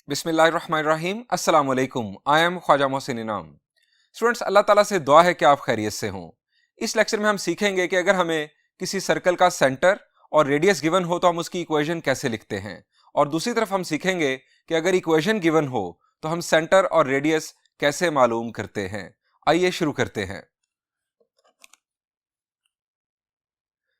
बिस्मिल्लाहिर्रहमानिर्रहीम। अस्सलाम वालेकुम। आई एम ख्वाजा मोहसिन इनाम। स्टूडेंट्स, अल्लाह ताला से दुआ है कि आप खैरियत से हों। इस लेक्चर में हम सीखेंगे कि अगर हमें किसी सर्कल का सेंटर और रेडियस गिवन हो तो हम उसकी इक्वेशन कैसे लिखते हैं, और दूसरी तरफ हम सीखेंगे कि अगर इक्वेशन गिवन हो तो हम सेंटर और रेडियस कैसे मालूम करते हैं। आइए शुरू करते हैं।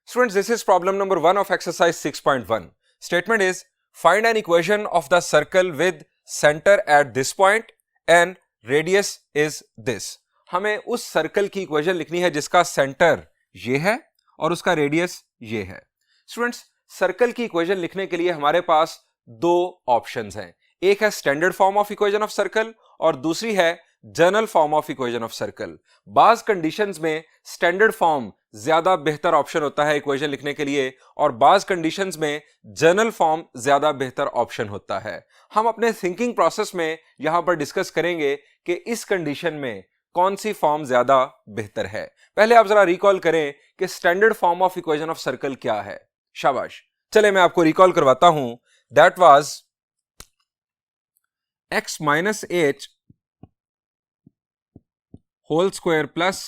Students, this is problem number 1 of exercise 6.1. Statement is, find an equation of the circle with center at this point and radius is this. हमें उस सर्कल की इक्वेशन लिखनी है जिसका सेंटर ये है और उसका रेडियस ये है। स्टूडेंट्स, सर्कल की इक्वेशन लिखने के लिए हमारे पास दो ऑप्शंस हैं। एक है standard form of equation of circle और दूसरी है general form of equation of circle. बाज कंडीशंस में स्टैंडर्ड फॉर्म ज्यादा बेहतर ऑप्शन होता है इक्वेशन लिखने के लिए, और बाज कंडीशंस में जनरल फॉर्म ज्यादा बेहतर ऑप्शन होता है। हम अपने थिंकिंग प्रोसेस में यहां पर डिस्कस करेंगे कि इस कंडीशन में कौन सी फॉर्म ज्यादा बेहतर है। पहले आप जरा रिकॉल करें कि standard form of equation of circle क्या है। शाबाश, चले मैं आपको रिकॉल करवाता हूं। That was x minus h whole square plus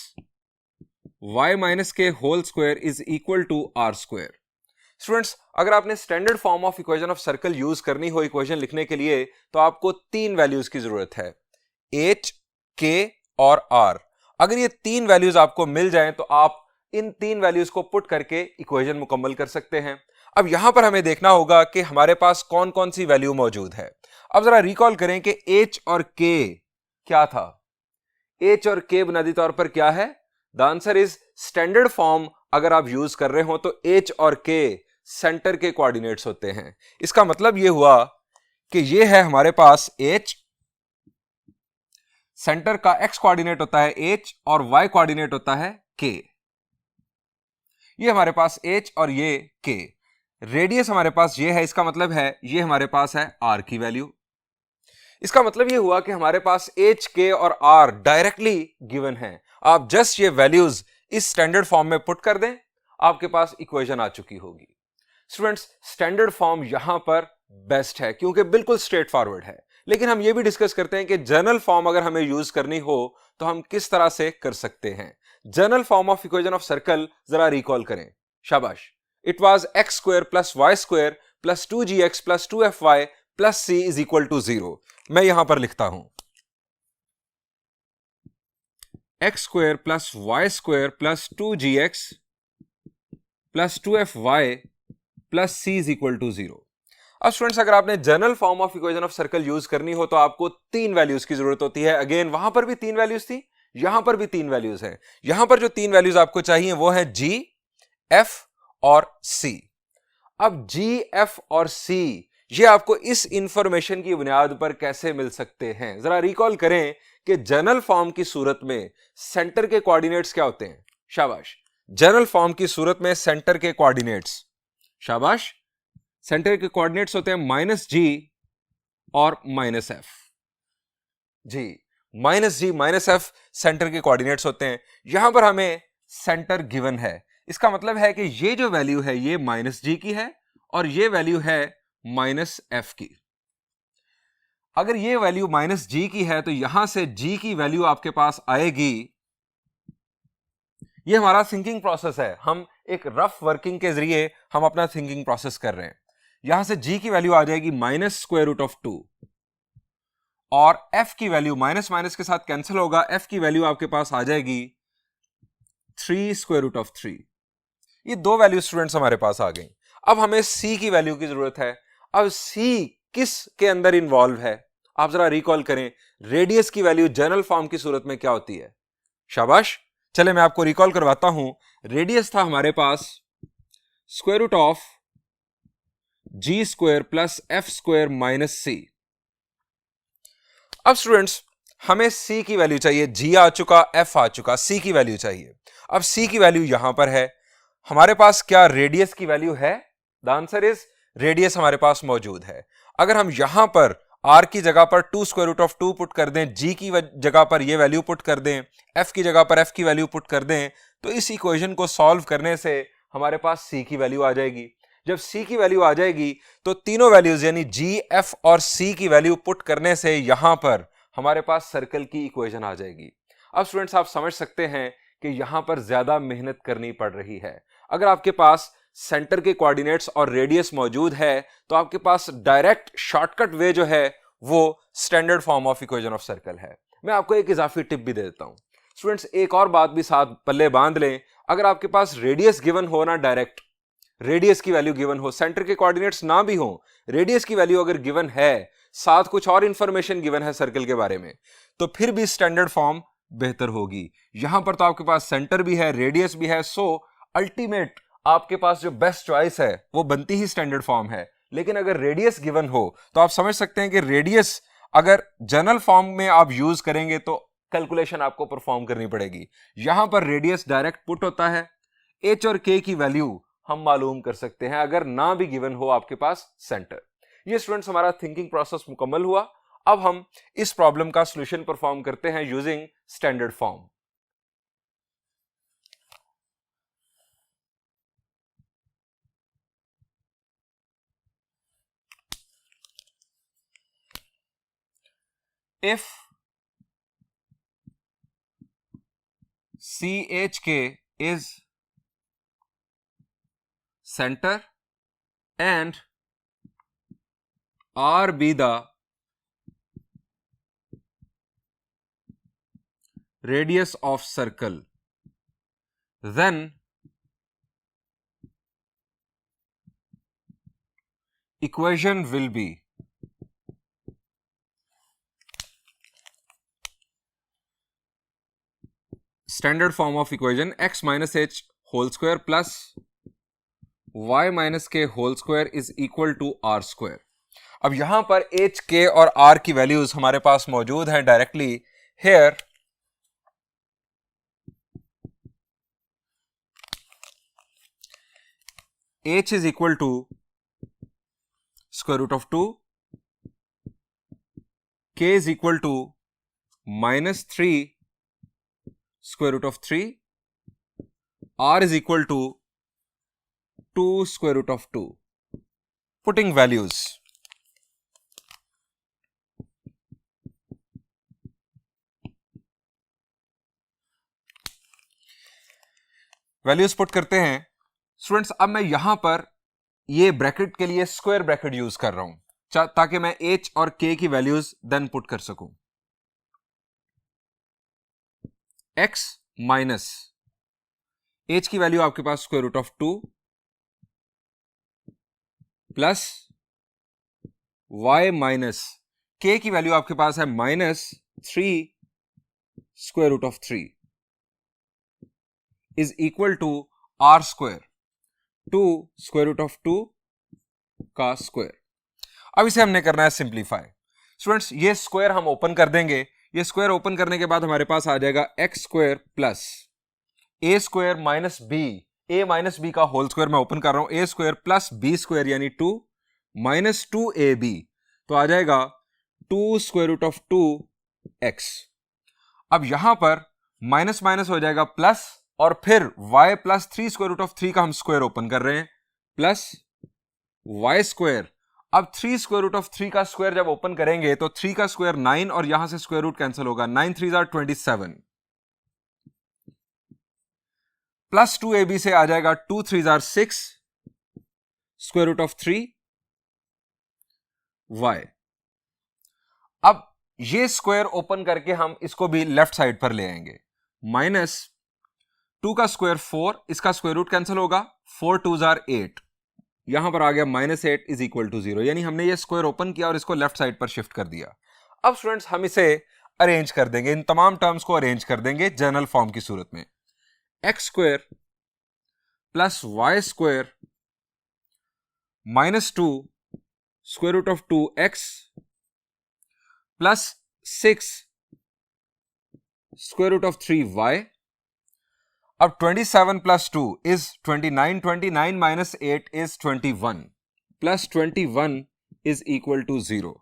y minus k whole square is equal to r square. Students, अगर आपने standard form of equation of circle use करनी हो इक्वेशन लिखने के लिए तो आपको तीन वैल्यूज की जरूरत है, h, k और r। अगर ये तीन वैल्यूज आपको मिल जाएं तो आप इन तीन वैल्यूज को पुट करके इक्वेशन मुकम्मल कर सकते हैं। अब यहां पर हमें देखना होगा कि हमारे पास कौन कौन सी वैल्यू मौजूद है। अब जरा रिकॉल करें कि h और k क्या था। h और k बुनियादी तौर पर क्या है? The answer is standard form अगर आप यूज कर रहे हो तो h और k सेंटर के कोऑर्डिनेट्स होते हैं। इसका मतलब यह हुआ कि यह है हमारे पास h, सेंटर का x कोऑर्डिनेट होता है h और y कोऑर्डिनेट होता है k। ये हमारे पास h और ये k। रेडियस हमारे पास ये है, इसका मतलब है ये हमारे पास है r की वैल्यू। इसका मतलब ये हुआ कि हमारे पास h, k और r डायरेक्टली गिवन है। आप जस्ट ये वैल्यूज इस स्टैंडर्ड फॉर्म में पुट कर दें, आपके पास इक्वेशन आ चुकी होगी। स्टूडेंट्स, स्टैंडर्ड फॉर्म यहां पर बेस्ट है क्योंकि बिल्कुल स्ट्रेट फॉरवर्ड है। लेकिन हम ये भी डिस्कस करते हैं कि जनरल फॉर्म अगर हमें यूज करनी हो तो हम किस तरह से कर सकते हैं। General form of equation of circle जरा रिकॉल करें। शाबाश। It was x square plus y square plus 2gx plus 2fy plus c is equal to 0। मैं यहां पर लिखता हूं x square plus y square plus 2gx plus 2fy plus c is equal to 0। अब students, अगर आपने general form of equation of circle use करनी हो तो आपको तीन वैल्यूज की जरूरत होती है। अगेन, वहां पर भी तीन वैल्यूज थी, यहां पर भी तीन वैल्यूज हैं। यहां पर जो तीन वैल्यूज आपको चाहिए वो है g, f और c। अब g, f और c ये आपको इस इंफॉर्मेशन की बुनियाद पर कैसे मिल सकते हैं? जरा रिकॉल करें कि जनरल फॉर्म की सूरत में सेंटर के कोऑर्डिनेट्स क्या होते हैं। शाबाश। जनरल फॉर्म की सूरत में सेंटर के कोऑर्डिनेट्स, शाबाश, सेंटर के कोऑर्डिनेट्स होते हैं माइनस जी और माइनस एफ। जी, minus g minus F centre के कोऑर्डिनेट्स होते हैं। यहां पर हमें सेंटर गिवन है, इसका मतलब है कि ये जो वैल्यू है ये माइनस जी की है और ये वैल्यू है माइनस एफ की। अगर ये वैल्यू माइनस जी की है तो यहां से जी की वैल्यू आपके पास आएगी। ये हमारा थिंकिंग प्रोसेस है, हम एक रफ वर्किंग के जरिए हम अपना थिंकिंग प्रोसेस कर रहे हैं। यहां से g की वैल्यू आ जाएगी माइनस स्क्वायर रूट ऑफ 2 और f की वैल्यू माइनस माइनस के साथ कैंसिल होगा, f की वैल्यू आपके पास आ जाएगी 3 स्क्वायर रूट ऑफ 3। ये दो वैल्यू स्टूडेंट्स हमारे पास आ गई। अब हमें c की वैल्यू की जरूरत है। अब c किस के अंदर इन्वॉल्व है? आप जरा रिकॉल करें, रेडियस की वैल्यू जनरल फॉर्म की सूरत में क्या होती है? शाबाश। चले मैं आपको रिकॉल करवाता हूं। रेडियस था हमारे पास square root of g square plus f square minus c. अब स्टूडेंट्स, हमें सी की वैल्यू चाहिए। जी आ चुका, एफ आ चुका, सी की वैल्यू चाहिए। अब सी की वैल्यू यहां पर है। हमारे पास क्या रेडियस की वैल्यू है? द आंसर इज रेडियस हमारे पास मौजूद है। अगर हम यहां पर r की जगह पर 2 स्क्वायर रूट ऑफ 2 पुट कर दें, g की जगह पर ये वैल्यू पुट कर दें, f की जगह पर f की वैल्यू पुट कर दें, तो इस इक्वेशन को सॉल्व करने से हमारे पास c की वैल्यू आ जाएगी। जब c की वैल्यू आ जाएगी तो तीनों वैल्यूज यानी g, f और c की वैल्यू पुट करने से यहां पर हमारे पास सर्कल की इक्वेशन आ जाएगी। अब स्टूडेंट्स आप समझ सकते हैं कि यहां पर ज्यादा मेहनत करनी पड़ रही है। अगर आपके पास सेंटर के कोऑर्डिनेट्स और रेडियस मौजूद है तो आपके पास डायरेक्ट शॉर्टकट वे जो है वो standard form of equation of circle है। मैं आपको एक इजाफी टिप भी दे देता हूं स्टूडेंट्स, एक और बात भी साथ पल्ले बांध लें। अगर आपके पास रेडियस गिवन हो ना, डायरेक्ट रेडियस की वैल्यू गिवन हो, सेंटर के कोऑर्डिनेट्स ना भी हो, रेडियस की वैल्यू अगर गिवन है, साथ कुछ और इंफॉर्मेशन गिवन है सर्कल के बारे में, तो फिर भी स्टैंडर्ड फॉर्म बेहतर होगी। यहां पर तो आपके पास सेंटर भी है, रेडियस भी है, सो अल्टीमेट आपके पास जो बेस्ट चॉइस है वो बनती ही स्टैंडर्ड फॉर्म है। लेकिन अगर रेडियस गिवन हो तो आप समझ सकते हैं कि रेडियस अगर जनरल फॉर्म में आप यूज करेंगे तो कैलकुलेशन आपको परफॉर्म करनी पड़ेगी। यहां पर रेडियस डायरेक्ट पुट होता है, एच और के की वैल्यू हम मालूम कर सकते हैं अगर ना भी गिवन हो आपके पास सेंटर। ये स्टूडेंट्स हमारा थिंकिंग प्रोसेस मुकम्मल हुआ। अब हम इस प्रॉब्लम का सॉल्यूशन परफॉर्म करते हैं using standard form. If CHK is center and R be the radius of circle, then equation will be standard form of equation x minus h whole square plus y minus k whole square is equal to r square। अब यहां पर h, k और r की values हमारे पास मौजूद हैं directly. Here h is equal to square root of 2, k is equal to minus 3 square root of 3, r is equal to 2 square root of 2. Putting values, values put करते हैं students. अब मैं यहां पर ये ब्रैकेट के लिए स्क्वायर ब्रैकेट यूज कर रहा हूं ताकि मैं h और k की वैल्यूज देन पुट कर सकूं। x माइनस h की वैल्यू आपके पास square root of 2 plus y minus k की वैल्यू आपके पास है minus 3 square root of 3 is equal to r square, 2 square root of 2 का स्क्वायर। अब इसे हमने करना है सिंप्लीफाई। स्टूडेंट्स ये स्क्वायर हम ओपन कर देंगे। ये स्क्वायर ओपन करने के बाद हमारे पास आ जाएगा x square plus a square minus B, A minus B का होल स्क्वायर मैं ओपन कर रहा हूं, ए स्क्वायर प्लस बी स्क्वायर यानी 2 माइनस 2ab, तो आ जाएगा 2 स्क्वायर रूट ऑफ 2x। अब यहां पर माइनस माइनस हो जाएगा प्लस, और फिर y plus 3 square root of 3 का हम स्क्वायर ओपन कर रहे हैं प्लस y स्क्वायर। अब 3 स्क्वायर रूट ऑफ 3 का स्क्वायर जब ओपन करेंगे तो 3 का स्क्वायर 9 और यहां से स्क्वायर रूट कैंसिल होगा, 9 3 आर 27 प्लस 2ab से आ जाएगा 2 3 आर 6 स्क्वायर रूट ऑफ 3 y। अब ये स्क्वायर ओपन करके हम इसको भी लेफ्ट साइड पर ले आएंगे, माइनस 2 का स्क्वायर 4, इसका स्क्वायर रूट कैंसिल होगा, 4 2 आर 8, यहां पर आ गया माइनस 8 इज इक्वल टू 0, यानी हमने ये स्क्वायर ओपन किया और इसको लेफ्ट साइड पर शिफ्ट कर दिया। अब स्टूडेंट्स हम इसे अरेंज कर देंगे, इन तमाम टर्म्स को अरेंज कर देंगे जनरल फॉर्म की सूरत में। X square plus y square minus 2 square root of 2x plus 6 square root of 3y। अब 27 plus 2 is 29, 29 minus 8 is 21 plus 21 is equal to 0।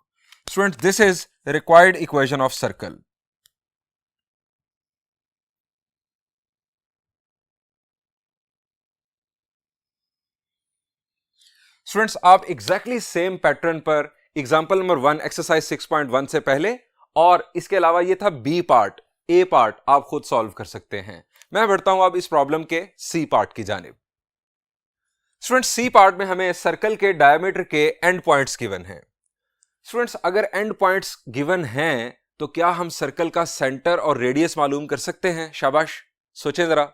Student this is required equation of circle. Students आप exactly same pattern पर example number 1 exercise 6.1 से पहले और इसके अलावा ये था बी पार्ट, ए पार्ट आप खुद सॉल्व कर सकते हैं। मैं बढ़ता हूं अब इस प्रॉब्लम के सी पार्ट की जानिब। स्टूडेंट्स सी पार्ट में हमें सर्कल के डायमीटर के एंड पॉइंट्स गिवन हैं। स्टूडेंट्स अगर एंड पॉइंट्स गिवन हैं तो क्या हम सर्कल का सेंटर और रेडियस मालूम कर सकते हैं? शाबाश, सोचें जरा।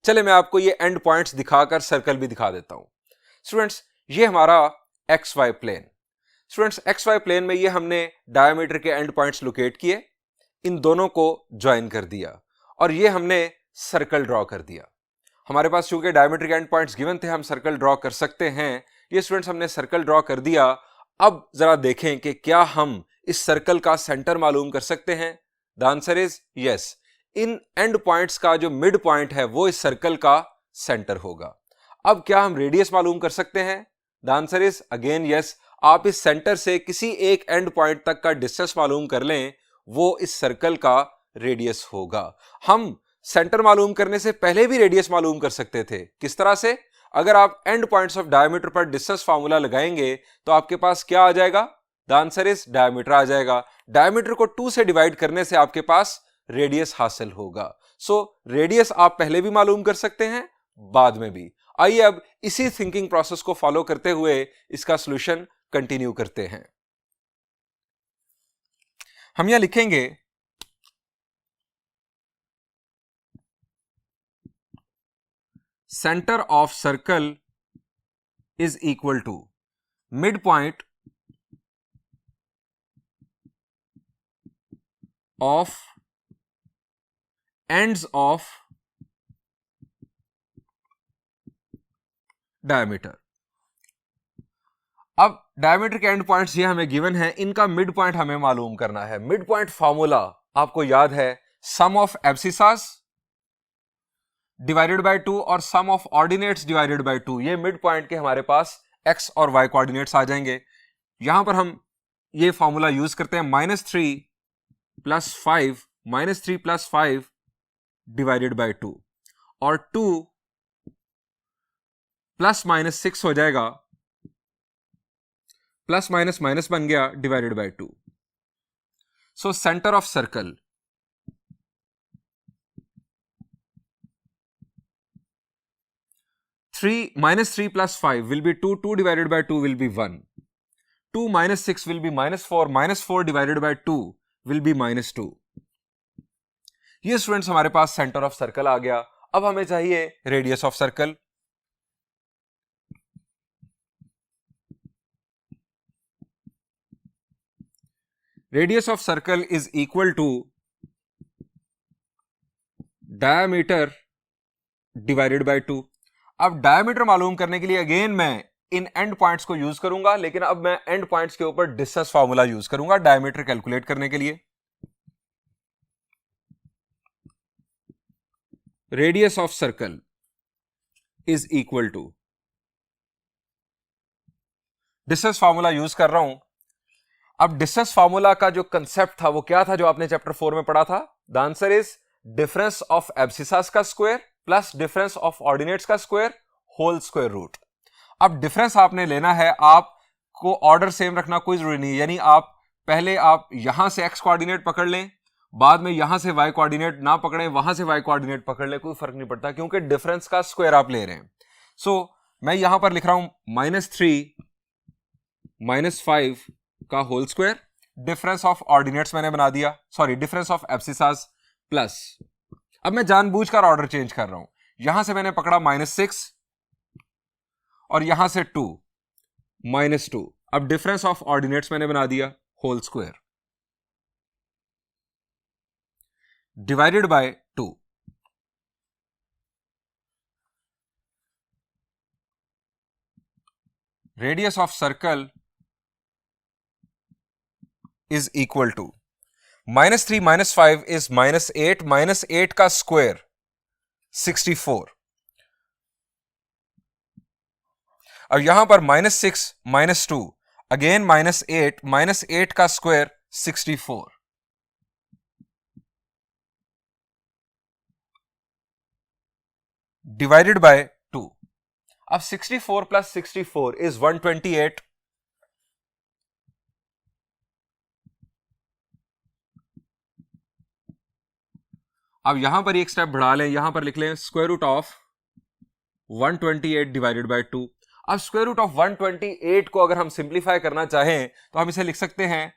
चले मैं आपको ये एंड पॉइंट्स दिखाकर सर्कल भी दिखा देता हूं। स्टूडेंट्स ये हमारा x y plane. Students x y plane में ये हमने डायमीटर के एंड पॉइंट्स लोकेट किए, इन दोनों को ज्वाइन कर दिया और ये हमने सर्कल ड्रॉ कर दिया। हमारे पास चूंकि डायमीटर के एंड पॉइंट्स गिवन थे, हम सर्कल ड्रॉ कर सकते हैं। ये स्टूडेंट्स हमने सर्कल ड्रॉ कर दिया। अब जरा देखें कि क्या हम इस सर्कल का सेंटर मालूम कर सकते हैं। The answer is yes. In end points का जो मिड पॉइंट है वो इस सर्कल का सेंटर होगा। अब क्या हम रेडियस मालूम कर सकते हैं? The answer is again yes. आप इस सेंटर से किसी एक एंड पॉइंट तक का डिस्टेंस मालूम कर लें, वो इस सर्कल का रेडियस होगा। हम सेंटर मालूम करने से पहले भी रेडियस मालूम कर सकते थे। किस तरह से? अगर आप एंड पॉइंट्स ऑफ डायमीटर पर डिस्टेंस फार्मूला लगाएंगे तो आपके पास क्या आ जाएगा? द आंसर इज डायमीटर आ जाएगा। डायमीटर को 2 से डिवाइड करने से आपके पास रेडियस हासिल होगा। सो रेडियस आप पहले भी मालूम कर सकते हैं, बाद में भी। आइए अब इसी थिंकिंग प्रोसेस को फॉलो करते हुए इसका सॉल्यूशन कंटिन्यू करते हैं। हम यहां लिखेंगे center of circle is equal to midpoint of ends of diameter। अब डायमीटर के एंड पॉइंट्स ये हमें गिवन है, इनका मिड पॉइंट हमें मालूम करना है। मिड पॉइंट फॉर्मूला आपको याद है, सम ऑफ एब्सिसास डिवाइडेड बाय 2 और सम ऑफ ऑर्डिनेट्स डिवाइडेड बाय 2। ये मिड पॉइंट के हमारे पास एक्स और वाई कोऑर्डिनेट्स आ जाएंगे। यहां पर हम ये फॉर्मूला यूज करते हैं -3 + 5 -3 + 5 डिवाइडेड बाय 2 और 2 ± 6 हो जाएगा, प्लस माइनस माइनस बन गया divided by 2। So centre of circle -3 + 5 will be 2, 2 divided by 2 will be 1, 2 - 6 will be -4, -4 divided by 2 will be -2। ये स्टूडेंट्स हमारे पास सेंटर ऑफ सर्कल आ गया। अब हमें चाहिए radius of circle. Radius of circle is equal to diameter divided by 2। अब diameter मालूम करने के लिए अगेन मैं इन एंड पॉइंट्स को यूज करूंगा, लेकिन अब मैं एंड पॉइंट्स के ऊपर डिस्टेंस फार्मूला यूज करूंगा डायमीटर कैलकुलेट करने के लिए। Radius of circle is equal to, distance formula use कर रहा हूं। अब डिस्टेंस फार्मूला का जो कंसेप्ट था वो क्या था जो आपने चैप्टर 4 में पढ़ा था? The answer is difference of abscissas का square plus difference of ordinates का स्क्वायर होल स्क्वायर रूट। अब डिफरेंस आपने लेना है, आपको ऑर्डर सेम रखना कोई जरूरी नहीं है, यानी आप पहले आप यहां से एक्स कोऑर्डिनेट पकड़ लें, बाद में यहां से वाई कोऑर्डिनेट ना पकड़ें, वहां से वाई कोऑर्डिनेट पकड़ लें, कोई फर्क नहीं पड़ता क्योंकि डिफरेंस का स्क्वायर आप ले रहे हैं। सो मैं यहां पर लिख रहा हूं -3 - 5 का whole square, difference of ordinates मैंने बना दिया, sorry difference of abscissas plus, अब मैं जानबूझकर ऑर्डर चेंज कर रहा हूं, यहां से मैंने पकड़ा -6 और यहां से 2 -2। अब डिफरेंस ऑफ ऑर्डिनेट्स मैंने बना दिया whole square divided by 2। Radius of circle is equal to -3 - 5 is -8, -8 का स्क्वायर 64, और यहां पर -6 - 2 अगेन -8, -8 का स्क्वायर 64 डिवाइडेड बाय 2। अब 64 प्लस 64 इज 128। अब यहां पर एक स्टेप बढ़ा लें, यहां पर लिख लें square root of 128 divided by 2। अब स्क्वायर रूट ऑफ 128 को अगर हम सिंप्लीफाई करना चाहें तो हम इसे लिख सकते हैं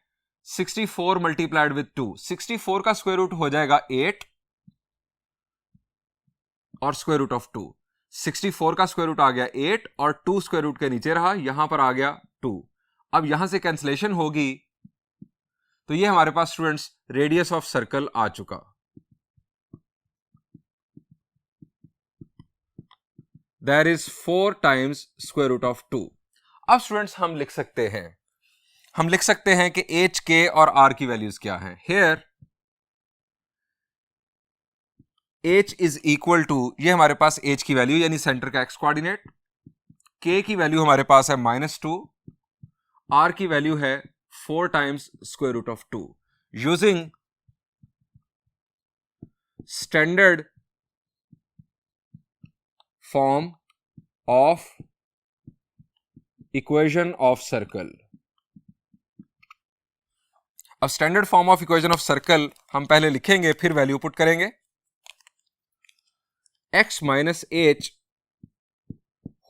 64 मल्टीप्लाइड विद 2। 64 का स्क्वायर रूट हो जाएगा 8 और स्क्वायर रूट ऑफ 2। 64 का स्क्वायर रूट आ गया 8 और 2 स्क्वायर रूट के नीचे रहा, यहां पर आ गया 2। अब यहां से कैंसलेशन होगी तो ये हमारे पास स्टूडेंट्स रेडियस ऑफ सर्कल आ चुका। That is 4 times square root of 2। अब स्टूडेंट्स हम लिख सकते हैं कि एच के और आर की वैल्यूज क्या हैं। Here h is equal to, ये हमारे पास एच की वैल्यू यानी सेंटर का एक्स कोऑर्डिनेट, के की वैल्यू हमारे पास है -2, आर की वैल्यू है 4 times square root of 2। Using standard form of equation of circle. अब standard form of equation of circle हम पहले लिखेंगे, फिर वैल्यू पुट करेंगे। x minus h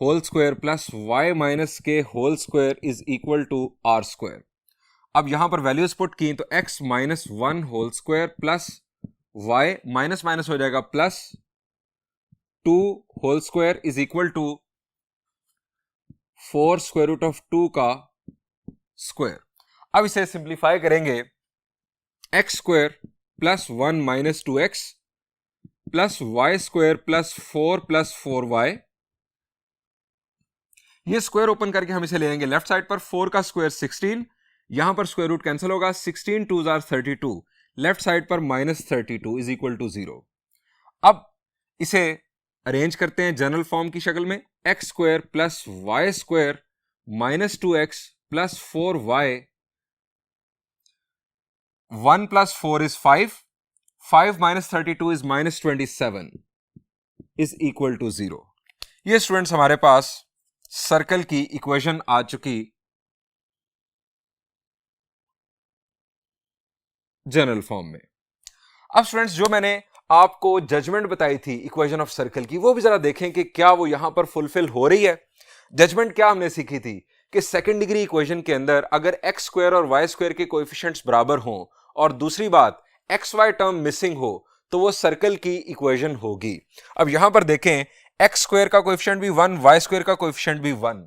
whole square plus y minus k whole square is equal to r square. अब यहां पर values put की तो x minus 1 whole square plus y minus minus हो जाएगा plus 2 whole square is equal to 4 square root of 2 का square. अब इसे सिंप्लीफाई करेंगे, x square plus 1 minus 2x plus y square plus 4 plus 4y। ये square open करके हम इसे ले आएंगे लेफ्ट साइड पर। 4 का स्क्वायर 16, यहां पर स्क्वायर रूट कैंसिल होगा, 16 2 आर 32, लेफ्ट साइड पर -32 इज इक्वल टू 0। अब इसे अरेंज करते हैं जनरल फॉर्म की शक्ल में, x square plus y square minus 2x plus 4y, 1 plus 4 is 5, 5 minus 32 is -27 is equal to 0। ये स्टूडेंट्स हमारे पास सर्कल की इक्वेशन आ चुकी जनरल फॉर्म में। अब स्टूडेंट्स जो मैंने आपको जजमेंट बताई थी इक्वेशन ऑफ सर्कल की, वो भी जरा देखें कि क्या वो यहां पर फुलफिल हो रही है। जजमेंट क्या हमने सीखी थी कि सेकंड डिग्री इक्वेशन के अंदर अगर एक्स स्क्वायर और वाई स्क्वायर के कोएफिशिएंट्स बराबर हों और दूसरी बात एक्स वाई टर्म मिसिंग हो तो वो सर्कल की इक्वेशन होगी। अब यहां पर देखें, एक्स स्क्वायर का कोएफिशिएंट भी 1, वाई स्क्वायर का कोएफिशिएंट भी 1,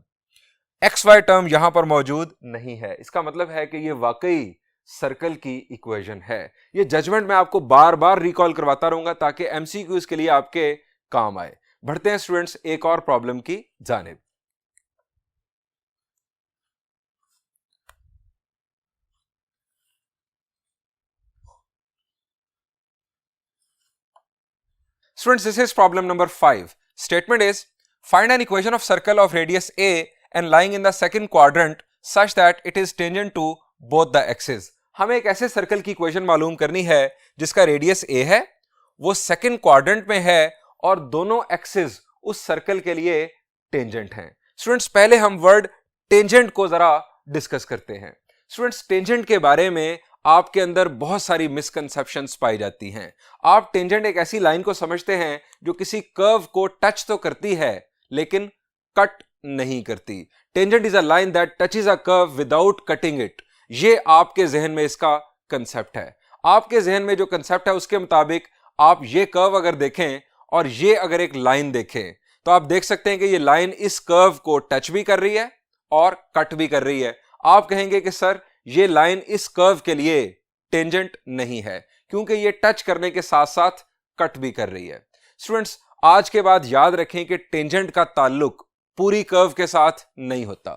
एक्स वाई टर्म यहां पर मौजूद नहीं है। इसका मतलब है कि ये वाकई सर्कल की इक्वेशन है। ये जजमेंट मैं आपको बार बार रिकॉल करवाता रहूंगा ताकि एमसीक्यूज के लिए आपके काम आए। बढ़ते हैं स्टूडेंट्स एक और प्रॉब्लम की जानिब। Students, this is problem number 5. Statement is, find an equation of circle of radius a and lying in the second quadrant such that it is tangent to both the axes. हमें एक ऐसे circle की equation मालूम करनी है जिसका radius a है, वो सेकंड क्वाड्रेंट में है और दोनों एक्सिस उस सर्कल के लिए टेंजेंट हैं। स्टूडेंट्स पहले हम वर्ड टेंजेंट को जरा डिस्कस करते हैं। स्टूडेंट्स टेंजेंट के बारे में आपके अंदर बहुत सारी मिसकंसेप्शंस पाई जाती हैं। आप टेंजेंट एक ऐसी लाइन को समझते हैं जो किसी कर्व को टच तो करती है लेकिन कट नहीं करती। Tangent is a line that touches a curve without cutting it. ये आपके जहन में इसका कंसेप्ट है। आपके जहन में जो कंसेप्ट है उसके मुताबिक आप ये कर्व अगर देखें और ये अगर एक लाइन देखें तो आप देख सकते हैं कि ये लाइन इस कर्व को टच भी कर रही है और कट भी कर रही है। आप कहेंगे कि सर ये लाइन इस कर्व के लिए टेंजेंट नहीं है क्योंकि ये टच करने के साथ साथ कट भी कर रही है। स्टूडेंट्स आज के बाद याद रखें कि टेंजेंट का ताल्लुक पूरी कर्व के साथ नहीं होता।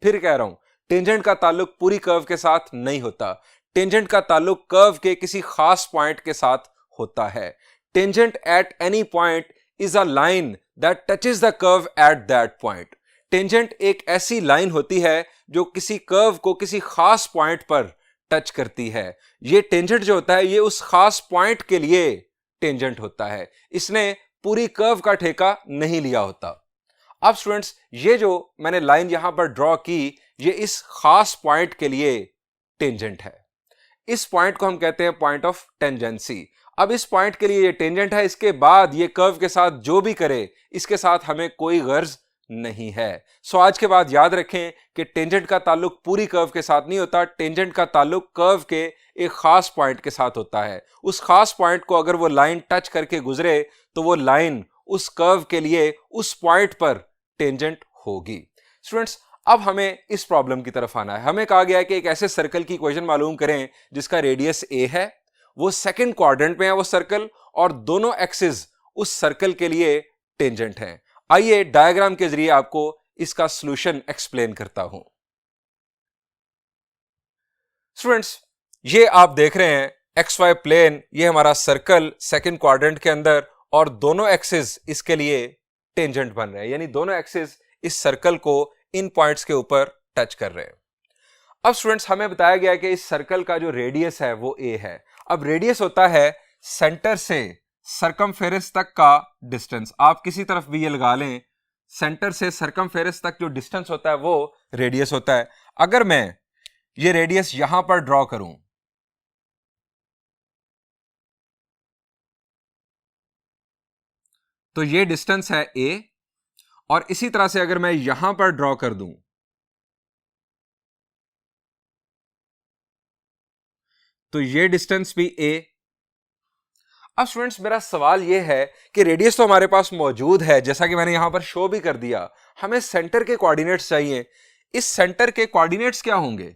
फिर कह रहा हूं, टेंजेंट का ताल्लुक पूरी कर्व के साथ नहीं होता। टेंजेंट का ताल्लुक कर्व के किसी खास पॉइंट के साथ होता है। Tangent at any point is a line that touches the curve at that point. Tangent एक ऐसी लाइन होती है जो किसी कर्व को किसी खास पॉइंट पर टच करती है। ये टेंजेंट जो होता है ये उस खास पॉइंट के लिए टेंजेंट होता है, इसने पूरी कर्व का ठेका नहीं लिया होता। अब स्टूडेंट्स ये जो मैंने लाइन यहां पर ड्रॉ की, ये इस खास पॉइंट के लिए टेंजेंट है। इस पॉइंट को हम कहते हैं पॉइंट ऑफ टेंजेंसी। अब इस पॉइंट के लिए ये टेंजेंट है, इसके बाद ये कर्व के साथ जो भी करे इसके साथ हमें कोई गर्ज नहीं है। सो आज के बाद याद रखें कि टेंजेंट का ताल्लुक पूरी कर्व के साथ नहीं होता, टेंजेंट का ताल्लुक कर्व के एक खास पॉइंट के साथ होता है। उस खास पॉइंट को अगर वो लाइन टच करके गुजरे तो वो लाइन उस कर्व के लिए उस पॉइंट पर टेंजेंट होगी। स्टूडेंट्स अब हमें इस प्रॉब्लम की तरफ आना है। हमें कहा गया है कि एक ऐसे सर्कल की इक्वेशन मालूम करें जिसका रेडियस ए है, वो सेकंड क्वाड्रेंट में है वो सर्कल, और दोनों एक्सिस उस सर्कल के लिए टेंजेंट हैं। आइए डायग्राम के जरिए आपको इसका सॉल्यूशन एक्सप्लेन करता हूं। स्टूडेंट्स ये आप देख रहे हैं एक्स वाई प्लेन, ये हमारा सर्कल सेकंड क्वाड्रेंट के अंदर, और दोनों एक्सिस इसके लिए टेंजेंट बन रहे हैं, यानी दोनों एक्सिस इस सर्कल को इन पॉइंट्स के ऊपर टच कर रहे हैं। अब स्टूडेंट्स हमें बताया गया है कि इस सर्कल का जो रेडियस है वो ए है। अब रेडियस होता है सेंटर से सरकमफेरेंस तक का डिस्टेंस। आप किसी तरफ भी ये लगा लें, सेंटर से सरकमफेरेंस तक जो डिस्टेंस होता है वो रेडियस होता है। अगर मैं ये रेडियस यहां पर ड्रॉ करूं तो ये डिस्टेंस है ए, और इसी तरह से अगर मैं यहां पर ड्रॉ कर दूं तो ये डिस्टेंस भी ए। अब स्टूडेंट्स मेरा सवाल यह है कि रेडियस तो हमारे पास मौजूद है, जैसा कि मैंने यहां पर शो भी कर दिया, हमें सेंटर के कोऑर्डिनेट्स चाहिए। इस सेंटर के कोऑर्डिनेट्स क्या होंगे?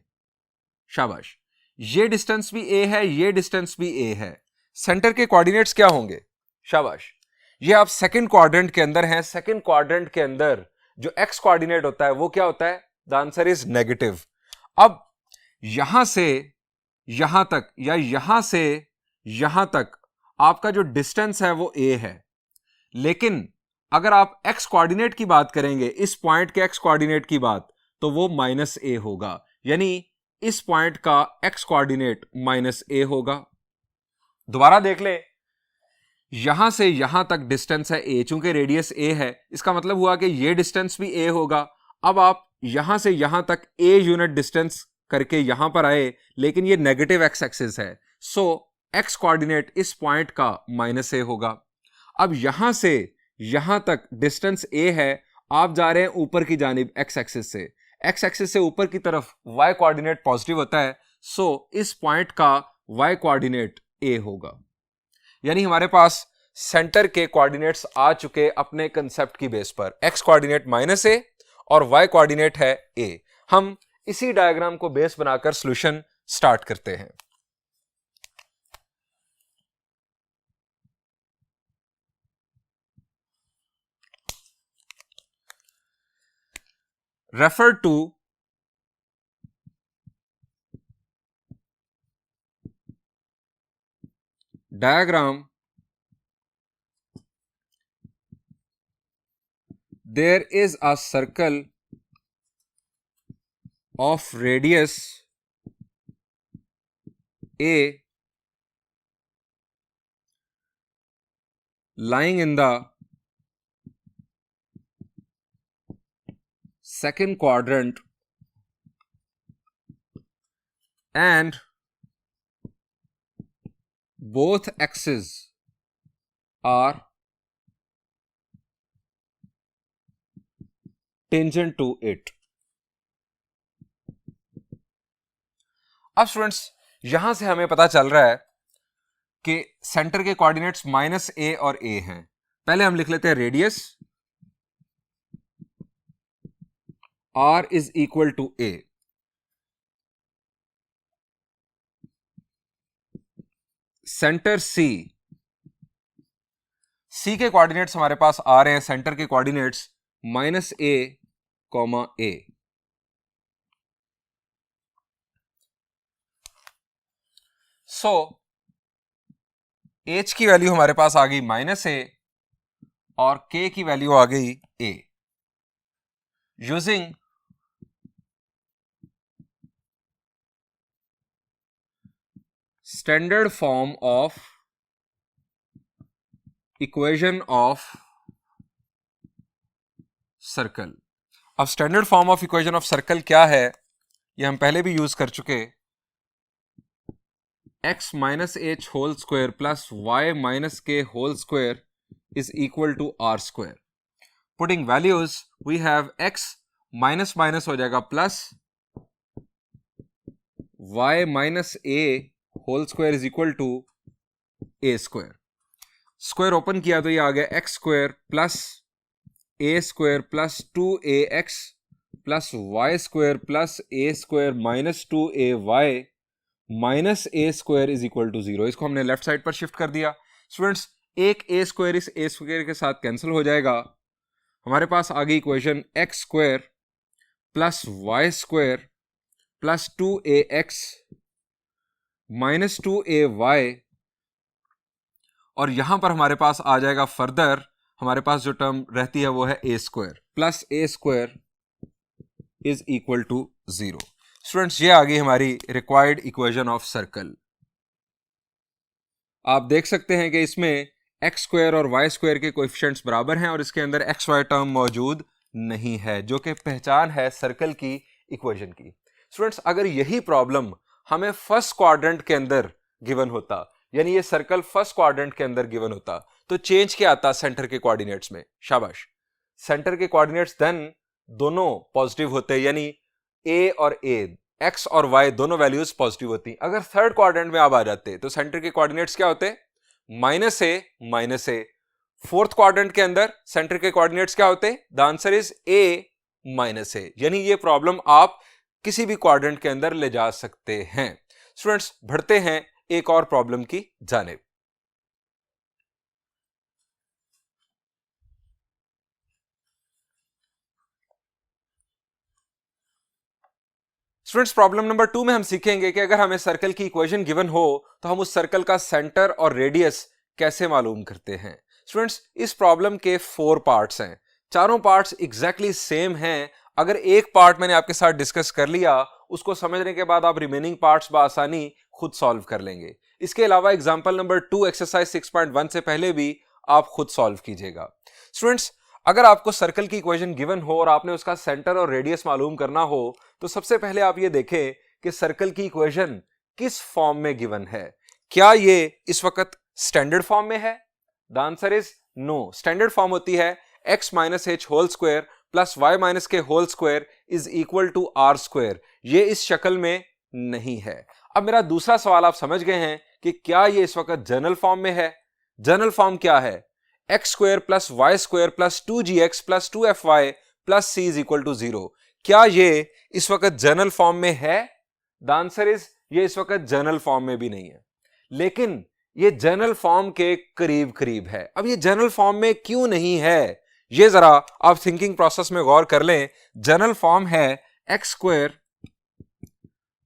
शाबाश, ये डिस्टेंस भी ए है, ये डिस्टेंस भी ए है। सेंटर के कोऑर्डिनेट्स क्या होंगे? शाबाश, ये आप सेकंड क्वाड्रेंट के अंदर हैं। सेकंड क्वाड्रेंट के अंदर जो एक्स कोऑर्डिनेट होता है वो क्या होता है? The answer is negative. अब यहां से यहां तक या यहां से यहां तक आपका जो डिस्टेंस है वो ए है, लेकिन अगर आप एक्स कोऑर्डिनेट की बात करेंगे, इस पॉइंट के एक्स कोऑर्डिनेट की बात, तो वो माइनस ए होगा, यानी इस पॉइंट का एक्स कोऑर्डिनेट माइनस ए होगा। दोबारा देख ले, यहां से यहां तक डिस्टेंस है ए, चूंकि रेडियस ए है, इसका मतलब हुआ कि ये डिस्टेंस भी ए होगा। अब आप यहां से यहां तक ए यूनिट डिस्टेंस करके यहां पर आए, लेकिन ये नेगेटिव एक्स एक्सिस है, सो एक्स कोऑर्डिनेट इस पॉइंट का माइनस ए होगा। अब यहां से यहां तक डिस्टेंस ए है, आप जा रहे हैं ऊपर की जानिब एक्स एक्सिस से, एक्स एक्सिस से ऊपर की तरफ वाई कोऑर्डिनेट पॉजिटिव होता है, सो इस पॉइंट का वाई कोऑर्डिनेट ए होगा। यानी हमारे पास सेंटर के कोऑर्डिनेट्स आ चुके अपने कंसेप्ट की बेस पर। एक्स कोऑर्डिनेट माइनस ए और वाई कोऑर्डिनेट है ए। हम इसी डायग्राम को बेस बनाकर सॉल्यूशन स्टार्ट करते हैं। Refer to diagram. There is a circle of radius a lying in the second quadrant, and both axes are tangent to it. अब students यहां से हमें पता चल रहा है कि सेंटर के कोऑर्डिनेट्स माइनस ए और ए हैं। पहले हम लिख लेते हैं radius r is equal to a. Centre C के कोऑर्डिनेट्स हमारे पास आ रहे हैं, सेंटर के coordinates minus a comma a. So h की वैल्यू हमारे पास आ गई माइनस ए और के की वैल्यू आ गई a. Using standard form of equation of circle. अब standard form of equation of circle क्या है, ये हम पहले भी यूज कर चुके। x minus h whole square plus y minus k whole square is equal to r square. Putting values we have x minus minus हो जाएगा plus y minus a whole square is equal to a square. Square open किया तो ये आ गया x square plus a square plus 2ax plus y square plus a square minus 2ay minus a square is equal to 0। इसको हमने left side पर shift कर दिया। स्टूडेंट्स, एक ए स्क्वायर इस ए स्क्वायर के साथ कैंसिल हो जाएगा। हमारे पास आ गई equation x square plus y square plus 2ax minus 2ay, और यहां पर हमारे पास आ जाएगा फर्दर, हमारे पास जो टर्म रहती है वो है a square plus a square is equal to 0। Students, ये आ गई हमारी रिक्वायर्ड इक्वेशन ऑफ सर्कल। आप देख सकते हैं कि इसमें एक्स स्क्वायर और वाई स्क्वायर के कोएफिशिएंट्स बराबर हैं और इसके अंदर एक्स वाई टर्म मौजूद नहीं है, जो कि पहचान है सर्कल की इक्वेशन की। स्टूडेंट्स, अगर यही प्रॉब्लम हमें फर्स्ट क्वाड्रेंट के अंदर गिवन होता, यानी ये सर्कल फर्स्ट क्वाड्रेंट के अंदर गिवन होता, तो चेंज क्या आता सेंटर के कोऑर्डिनेट्स में? शाबाश, सेंटर के कोऑर्डिनेट्स देन दोनों पॉजिटिव होते, यानी ए और ए, एक्स और वाई दोनों वैल्यूज पॉजिटिव होती। अगर थर्ड क्वाड्रेंट में आप आ जाते तो सेंटर के कोऑर्डिनेट्स क्या होते? Minus a minus a. Fourth quadrant के अंदर सेंटर के कोऑर्डिनेट्स क्या होते? The answer is a minus a. यानी ये प्रॉब्लम आप किसी भी क्वाड्रेंट के अंदर ले जा सकते हैं। स्टूडेंट्स, बढ़ते हैं एक और प्रॉब्लम की जानिब। स्टूडेंट्स, प्रॉब्लम नंबर 2 में हम सीखेंगे कि अगर हमें सर्कल की इक्वेशन गिवन हो तो हम उस सर्कल का सेंटर और रेडियस कैसे मालूम करते हैं। स्टूडेंट्स, इस प्रॉब्लम के 4 पार्ट्स हैं, चारों पार्ट्स एग्जैक्टली सेम हैं। अगर एक पार्ट मैंने आपके साथ डिस्कस कर लिया, उसको समझने के बाद आप रिमेनिंग पार्ट्स बआसानी खुद सॉल्व कर लेंगे। इसके अलावा एग्जांपल नंबर 2 एक्सरसाइज 6.1 से पहले भी आप खुद सॉल्व कीजिएगा। स्टूडेंट्स, अगर आपको सर्कल की इक्वेशन गिवन हो और आपने उसका सेंटर और रेडियस मालूम करना हो तो सबसे पहले आप ये देखें कि सर्कल की इक्वेशन किस फॉर्म में गिवन है। क्या ये इस वक्त स्टैंडर्ड फॉर्म में है? The answer is no. Standard form होती है x minus h whole square plus y minus k whole square is equal to r square. ये इस शक्ल में नहीं है। अब मेरा दूसरा सवाल आप समझ गए हैं कि क्या ये इस वक्त जनरल फॉर्म में है। जनरल फॉर्म क्या है? X square plus y square plus 2gx plus 2fy plus c is equal to 0। क्या ये इस वक्त जनरल फॉर्म में है? द आंसर इज ये इस वक्त जनरल फॉर्म में भी नहीं है, लेकिन ये जनरल फॉर्म के करीब करीब है। अब ये जनरल फॉर्म में क्यों नहीं है, ये जरा आप थिंकिंग प्रोसेस में गौर कर लें। जनरल फॉर्म है x square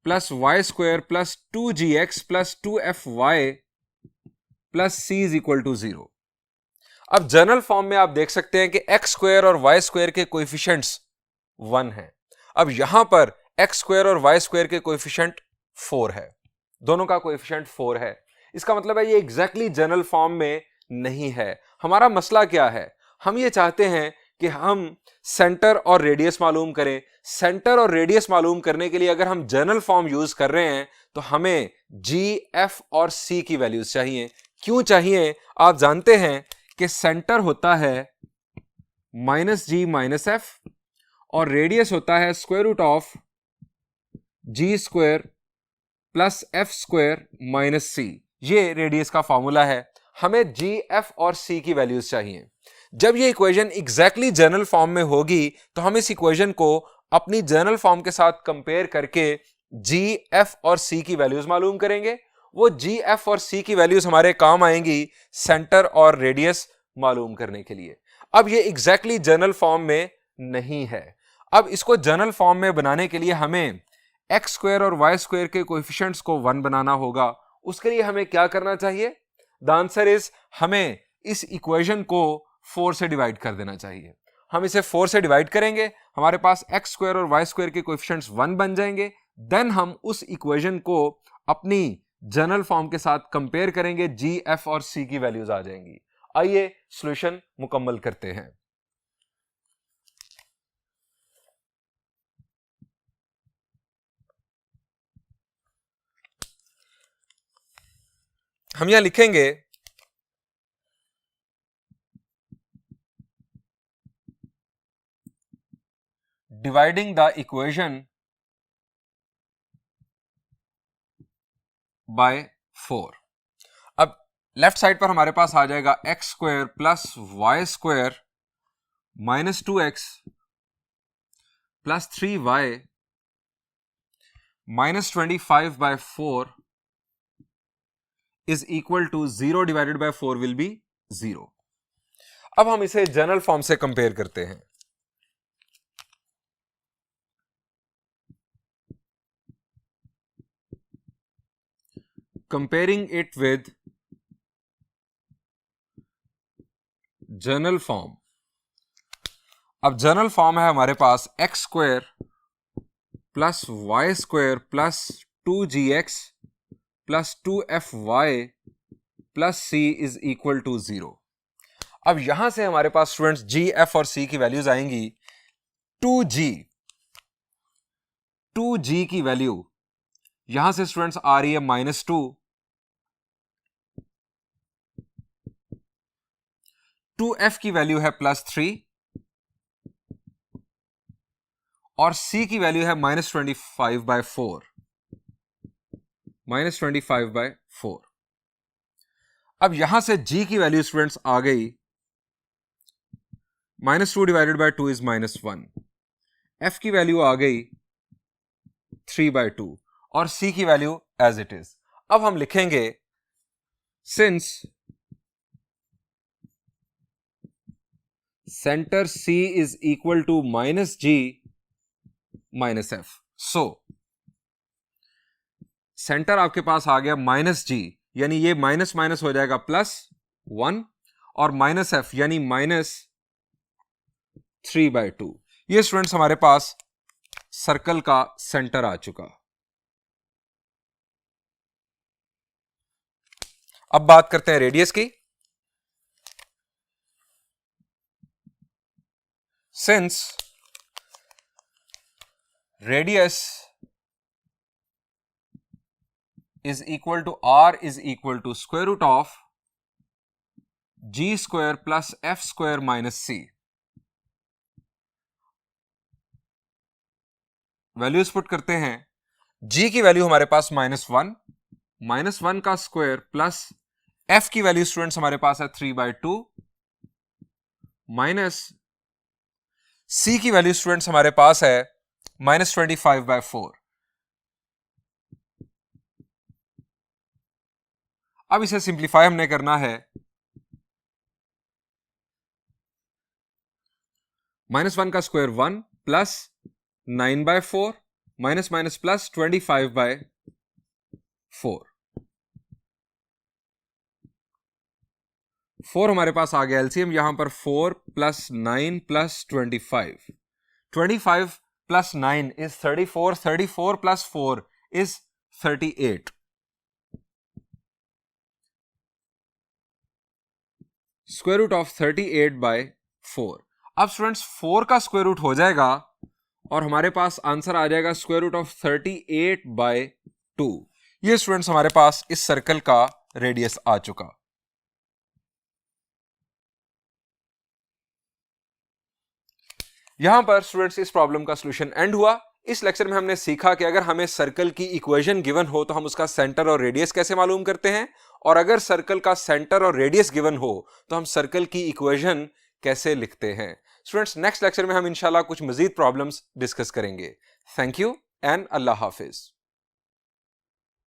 plus y square plus 2gx plus 2fy plus c is equal to 0। अब जनरल फॉर्म में आप देख सकते हैं कि एक्स स्क्वायर और वाई स्क्वायर के कोएफिशिएंट्स 1 हैं। अब यहां पर एक्स स्क्वायर और वाई स्क्वायर के कोएफिशिएंट 4 है, दोनों का कोएफिशिएंट 4 है। इसका मतलब है ये एग्जैक्टली जनरल फॉर्म में नहीं है। हमारा मसला क्या है? हम ये चाहते हैं कि हम सेंटर और रेडियस मालूम करें। सेंटर और रेडियस मालूम करने के लिए अगर हम जनरल फॉर्म यूज कर रहे हैं तो हमें g, f और c की वैल्यूज चाहिए। क्यों चाहिए? आप जानते हैं कि सेंटर होता है माइनस जी माइनस एफ और रेडियस होता है square root of g square plus f square minus c. ये रेडियस का फॉर्मूला है। हमें जी, एफ और सी की वैल्यूज चाहिए। जब ये इक्वेशन एग्जैक्टली जनरल फॉर्म में होगी तो हम इस इक्वेशन को अपनी जनरल फॉर्म के साथ कंपेयर करके जी, एफ और सी की वैल्यूज मालूम करेंगे। वो जी, एफ और सी की वैल्यूज हमारे काम आएंगी सेंटर और रेडियस मालूम करने के लिए। अब ये एग्जैक्टली जनरल फॉर्म में नहीं है। अब इसको जनरल फॉर्म में बनाने के लिए हमें एक्स स्क्वायर और वाई स्क्वायर के कोएफिशिएंट्स को 1 बनाना होगा। उसके लिए हमें क्या करना चाहिए? द आंसर इज हमें इस इक्वेशन को 4 से डिवाइड कर देना चाहिए। हम इसे 4 से डिवाइड करेंगे, हमारे पास एक्स स्क्वायर और वाई स्क्वायर के कोएफिशिएंट्स 1 बन जाएंगे। देन हम उस इक्वेशन को अपनी जनरल फॉर्म के साथ कंपेयर करेंगे, जी, एफ और सी की वैल्यूज आ जाएंगी। आइए सॉल्यूशन मुकम्मल करते हैं। हम यहां लिखेंगे डिवाइडिंग द इक्वेशन बाय 4। अब लेफ्ट साइड पर हमारे पास आ जाएगा x square plus y square minus 2x plus 3y minus 25/4 is equal to 0 divided by 4 will be 0। अब हम इसे जनरल फॉर्म से कंपेयर करते हैं। Comparing it with general form. अब जनरल फॉर्म है हमारे पास x square plus y square plus 2gx plus 2fy plus c is equal to 0। अब यहां से हमारे पास स्टूडेंट्स g, f और c की वैल्यूज आएंगी। 2g की वैल्यू यहां से स्टूडेंट्स आ रही है -2, 2f की वैल्यू है +3 और c की वैल्यू है -25/4, -25/4। अब यहां से g की वैल्यू स्टूडेंट्स आ गई -2 डिवाइडेड बाय 2 इज -1, f की वैल्यू आ गई 3/2 और c की वैल्यू एज इट इज। अब हम लिखेंगे since centre c is equal to -g -f, so centre आपके पास आ गया -g, यानी ये माइनस माइनस हो जाएगा +1 और -f यानी -3/2। ये स्टूडेंट्स हमारे पास सर्कल का सेंटर आ चुका। अब बात करते हैं रेडियस की। Since radius is equal to r is equal to square root of g square plus f square minus c। Values put करते हैं। g की वैल्यू हमारे पास -1, -1 का स्क्वायर प्लस f की वैल्यू स्टूडेंट्स हमारे पास है 3/2 माइनस c की वैल्यू स्टूडेंट्स हमारे पास है -25/4। अब इसे सिंप्लीफाई हमने करना है। -1 का square 1 plus 9/4 minus minus plus 25/4। 4 हमारे पास आ गया एलसीएम, यहां पर 4 + 9 + 25, 25 + 9 is 34, 34 + 4 is 38। Square root of 38/4। अब स्टूडेंट्स 4 का स्क्वायर रूट हो जाएगा और हमारे पास आंसर आ जाएगा स्क्वायर रूट ऑफ 38/2। ये स्टूडेंट्स हमारे पास इस सर्कल का रेडियस आ चुका। यहां पर स्टूडेंट्स इस प्रॉब्लम का सॉल्यूशन एंड हुआ। इस लेक्चर में हमने सीखा कि अगर हमें सर्कल की इक्वेशन गिवन हो तो हम उसका सेंटर और रेडियस कैसे मालूम करते हैं, और अगर सर्कल का सेंटर और रेडियस गिवन हो तो हम सर्कल की इक्वेशन कैसे लिखते हैं। स्टूडेंट्स नेक्स्ट लेक्चर में हम इंशाल्लाह कुछ मजीद प्रॉब्लम्स डिस्कस करेंगे। Thank you and Allah Hafiz.